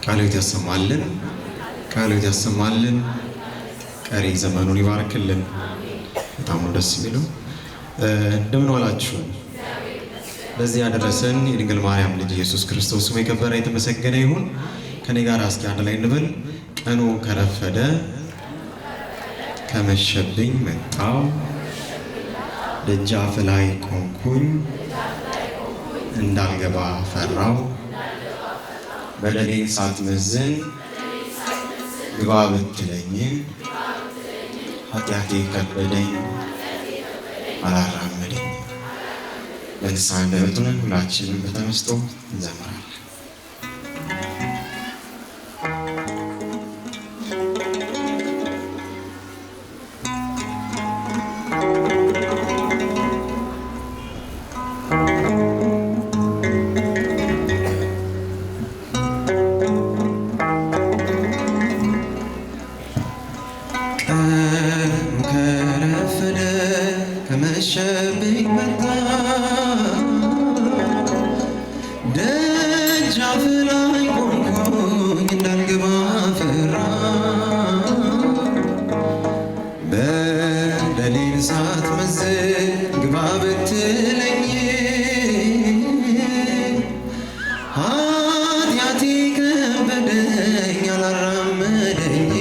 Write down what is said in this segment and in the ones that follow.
ቃልዎት ያሰማልን፣ ቃልዎት ያሰማልን፣ ቀሪ ዘመኑን ይባርክልን። በጣም ደስ የሚለው እንደምን ዋላችሁ። ለዚህ ያደረሰን የድንግል ማርያም ልጅ ኢየሱስ ክርስቶስ ስሙ የከበረ የተመሰገነ ይሁን። ከኔ ጋር እስኪ አንድ ላይ እንበል። ቀኑ ከረፈደ ከመሸብኝ መጣው፣ ደጃፍ ላይ ቆምኩኝ፣ እንዳልገባ ፈራው። በደሌን ሳትመዝን ግባ ብትለኝ፣ ኃጢአቴ ከበደኝ አላራመደኝ። በንስሐ አንደበቱን ሁላችንም በተመስጦ እንዘምራለን። ከመሸብኝ መጣ፣ ደጃፍ ላይ ቆምኩኝ፣ እንዳልገባ ፈራ። በደሌን ሳትመዝን ግባ ብትለኝ፣ ኃጢአቴ ከበደኝ አላራመደኝ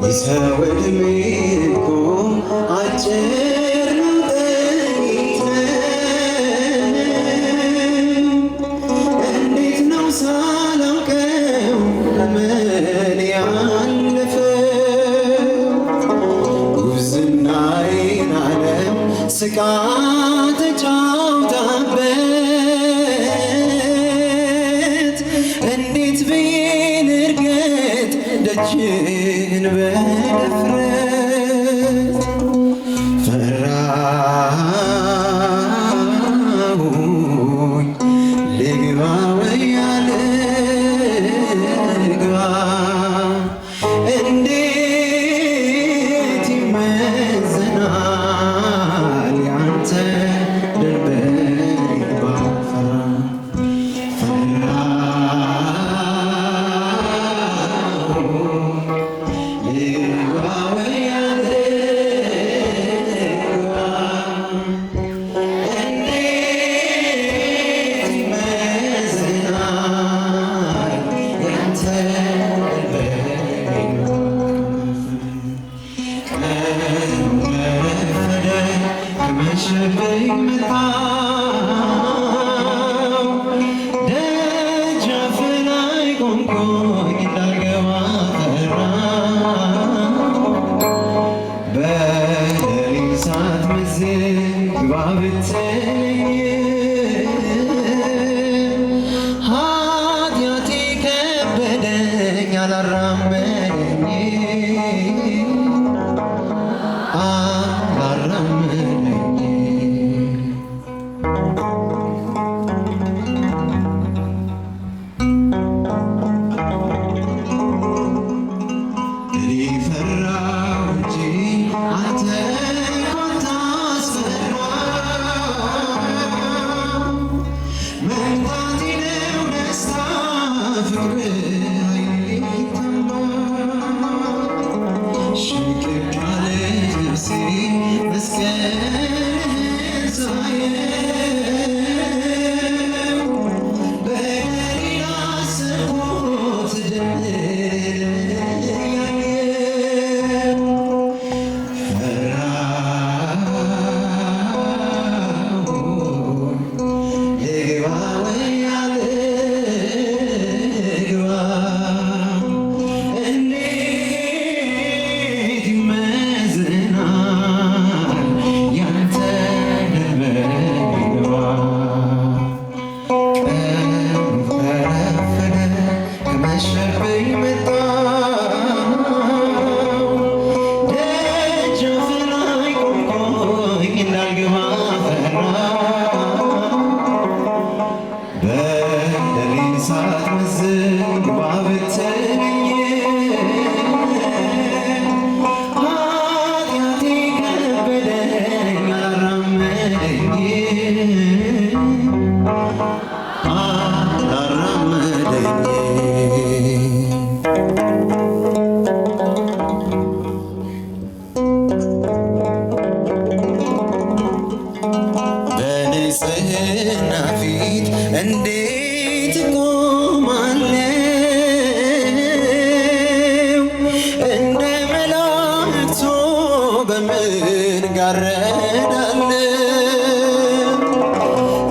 የሰው ዕድሜ እኮ አጭር ነው፣ ጥቂት ነው። እንዴት ነው ሳላውቀው ዘመን ያለፈው? ጉብዝናዬን ዓለም ስቃ ተጫውታበት፣ እንዴት ብዬ ልርገጥ ደጅህን በድፍረት? ፈራሁኝ ልግባ ወያ ልግባ፣ እንዴት ይመዘናል ያንተ ድንበር ባፈራ። ከመሸብኝ መጣው፣ ደጃፍ ላይ ቆምኩኝ፣ እንዳልገባ ፈራው። በደሌን ሳትመዝን ግባ ብትለኝ፣ ኃጢአቴ ከበደኝ አላራመደኝ Let's get ከመሸብኝ መጣሁ ደጃፍ ላይ ቆምኩኝ እንዳልገባ ፈራሁ በደሌን ሳትመዝን ግባ ብትለኝ ኃጢአቴ ከበደኝ በንጽሕና ፊት እንዴት እቆማለሁ? እንደ መላእክቱ በምን ጋረዳለሁ?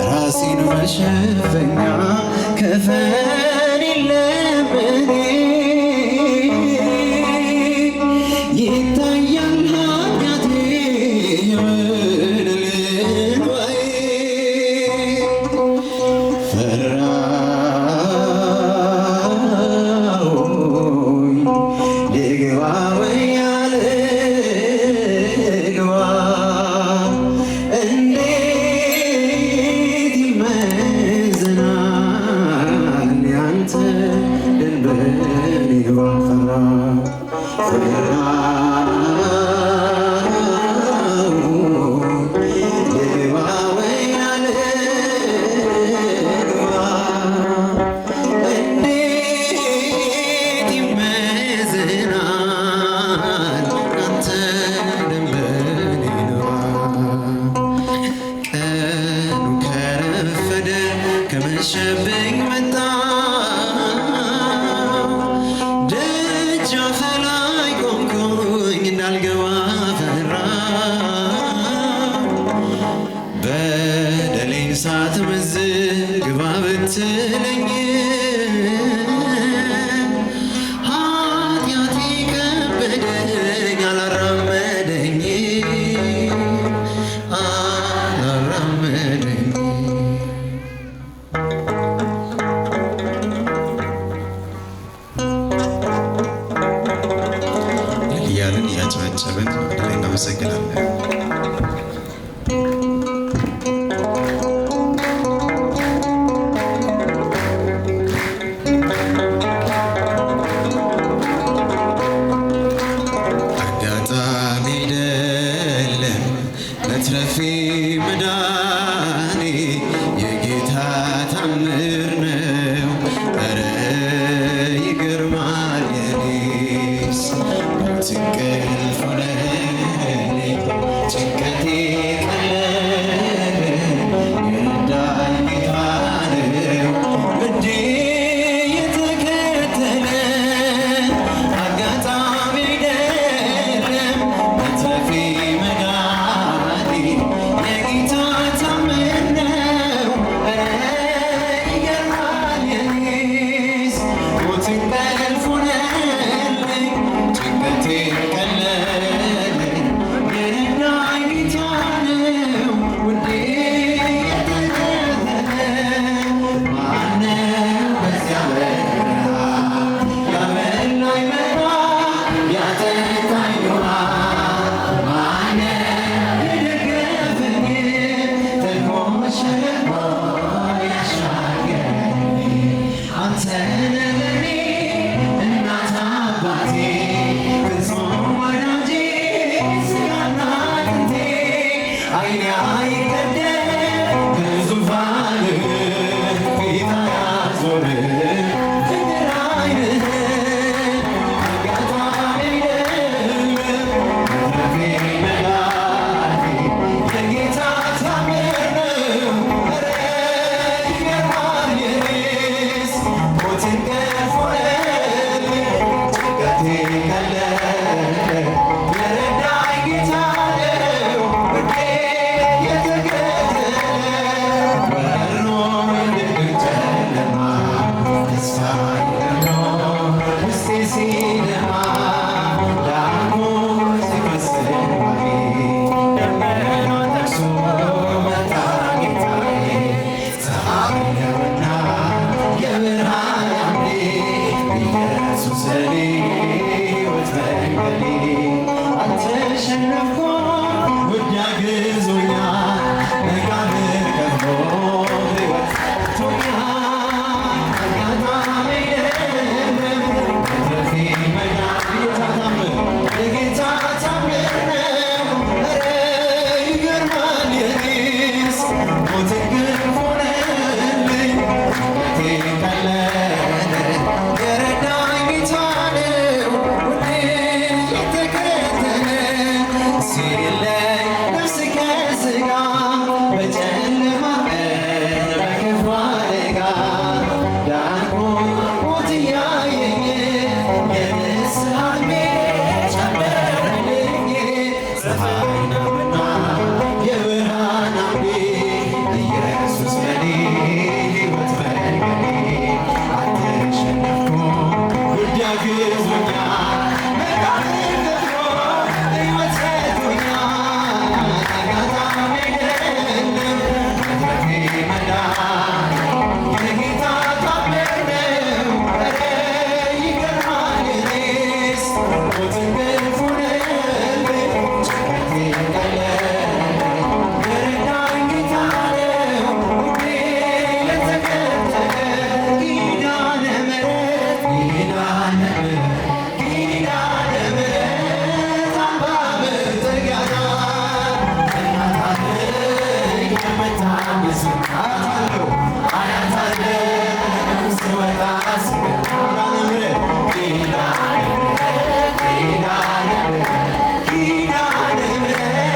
ራሴን መሸፈኛ ከፈን የለብኝ ይታያል ኃጢአቴ የበደሌን ዋይ ፈራሁኝ ልግባ ወያለ ልግባ እንዴት ይመዘናል ያንተ ድንበር ይዋፈራ ልግባ ወያለ ልግባ እንዴት ይመዘናል ያንተ ድንበር ቀኑ ከረፈደ ከመሸብኝ መጣሁ ደጃፍ ላይ ቆምኩኝ እንዳልገባ ፈራሁ በደሌን ሳትመዝን ግባ ብትለኝ ኃጢአቴ ከበደኝ አላራመደኝ እያልን እያጨበጨብን አንድ ላይ እናመሰግናለን። አጋጣሚ አይደለም መትረፌ መዳኔ የጌታ ታምር ነው። ኧረ ይገርማል የኔስ ሞት እንቅልፍ ሆነልኝ ጭንቀቴ ቀለለ የረዳኝ ጌታ ነው ውዴ የተከተለ አጋጣሚ አይደለም መትረፌ መዳኔ የጌታ ታምር ነው። ኧረ ይገርማል የኔስ ሞት እንቅልፍ ሆነልኝ ጭንቀቴ ቀለለ የረዳኝ ጌታ ነው ውዴ የተከተለ ማነው በዚያ በረሃ ያበላኝ መና ያጠጣኝ ውሃ ማነው የደገፈኝ ተጎሸሞ ያሻገረኝ አንተ ነህ ለኔ እናት አባቴ ፍጹም ወዳጄ ሥጋና አጥንቴ ዓይኔ አይቀደም ከዙፋንህ ፊት አያዞርም ፍቅር ዓይንህ አጋጣሚ አይደለም መትረፌ መዳኔ የጌታ ታምር ነው። ኧረ ይገርማል የኔስ ሞት እንቅልፍ ሆነልኝ ጭንቀቴ ቀለለ የረዳኝ ጌታ ነው ውዴ የተከተለ በሮ የድቅድቅ ጨለማ ተስፋ የሌለው ውስጤ ሲደማ ዳግሞ ሲፈስ እንባዬ ደመና ጠቅሶ መጣ ጌታዬ ፀሐይ ነውና የብርሃን አምዴ ኢየሱስ ለኔ ሕይወት መንገዴ አልተሸነፍኩም ውድ አግዞኛል መቃብር ከፍሎ ሕይወት ሰጥቶኛል አጋጣሚ አይደለም መትረፌ መዳን የጌታ ታምር ነው ኧረ ይገርማል የኔስ ሞትን ግፍ ሆነልኝ ሕይወቴ ቀለለ የረዳኝ ጌታ ነው ሁሌ የተከተለ ሲለይ ነፍስ ከሥጋ በጨለማ ቀን በክፉ አደጋ ዳንኩኝ ሞት እያየኝ የንስሐ ዕድሜ ጨመረልኝ ፀሐይ ነውና የብርሃን አምዴ ኢየሱስ ለኔ ሕይወት መንገዴ አልተሸነፍኩም ውድ አግዞኛል መቃብር ከፍሎ ሕይወት ሰጥቶኛል አጋጣሚ አይደለም መትረፌ መዳን የጌታ ታምር ነው ኧረ ይገርማል የኔስ ሞትን ግፍ ሆነልኝ ጭንቀቴ ቀለለ የረዳኝ ጌታ ነው ሁሌ የተከተለ ኪዳነ ምሕረት ኪዳነ ምሕረት ኪዳነ ምሕረት አምባ መጠጊያ ናት እናት አለኝ የምታምስ አያታለሁ አያታለሁ ስወጣ ስገባ ኪዳነ ምሕረት ኪዳነ ምሕረት ኪዳነ ምሕረት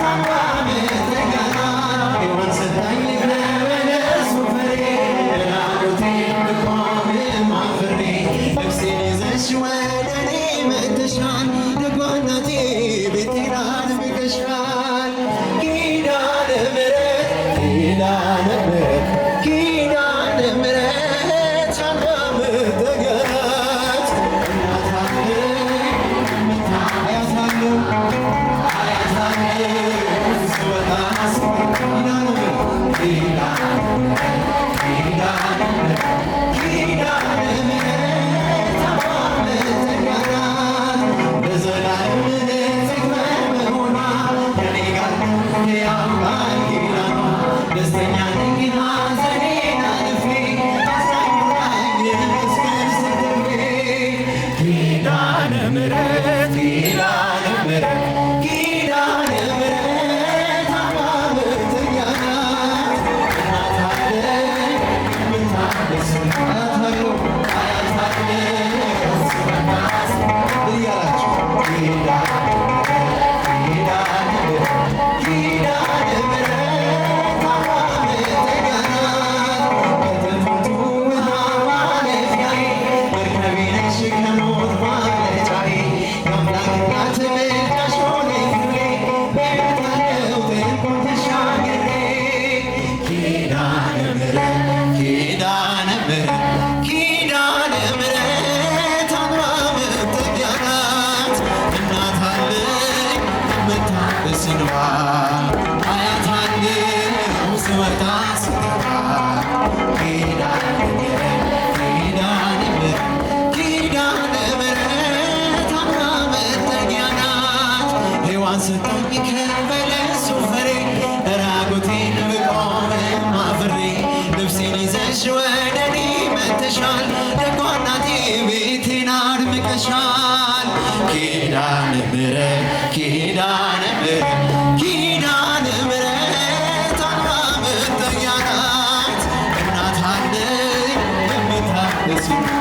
አምባ መጠጊያ ናት ሔዋን ሰጠኝ ለበለሱ ፍሬ ራቁቴን ብቆምም አፍሬ ነፍሴን ይዘሽ ወደ እኔ መጥተሻል ደጓ እናቴ ቤቴን አድምቀሻል ኪዳነ ምሕረት ኪዳነ ምሕረት ኪዳነ ምሕረት አምባ መጠጊያ ናት እናት አለኝ የምታያታለሁ አያታለሁ ስወጣ ስገባ ኪዳነ ምሕረት ኪዳነ ምሕረት ኪዳነ ምሕረት አምባ መጠጊያ ናት ለዘላለም ዝግ በመሆኗ ከእኔ ጋር ሕያው ቃል ኪዳኗ ደስተኛ ነኝ ሐዘኔን አልፌ አጽናኝ የመስቀል ስር ተርፌ ኪዳነ ምሕረት ኪዳነ ምሕረት ኪዳነ ምሕረት አምባ መጠጊያ ናት እናት አለኝ የምታድስ አያታለሁ አያታለሁ ስወጣ ስገባ እያላችሁ ኪዳነ ምሕረት ኪዳነ ምሕረት አምባ መጠጊያ ናት ከጥፋቱ ውኃ ማለፊያዬ መርከቤ ነሽ ከሞት ማምለጫዬ የአምላክ እናት ምልጃሽ ሆነኝ ክብሬ በሕይወት አለሁ ጥልቁን ተሻግሬ ኪዳነ ምሕረት ኪዳነ ምሕረት ኪዳነ ምሕረት አምባ መጠጊያ ናት እናት አለኝ የምታብስ እንባ አያታለሁ ስወጣ ስገባ ኪዳነ ምሕረት ኪዳነ ምሕረት ኪዳነ ምሕረት አምባ መጠጊያ ናት ሔዋን ሰጠኝ ከበለሱ ፍሬ ራቁቴን ብቆምም አፍሬ ልብሴን ይዘሽ ወደ እኔ መጥተሻል ደጓ እናቴ ቤቴን አድምቀሻል ኪዳነ ምሕረት ኪዳነ ምሕረት ኪዳነ ምሕረት አምባ መጠጊያ ናት እናት አለኝ የምታብስ እንባ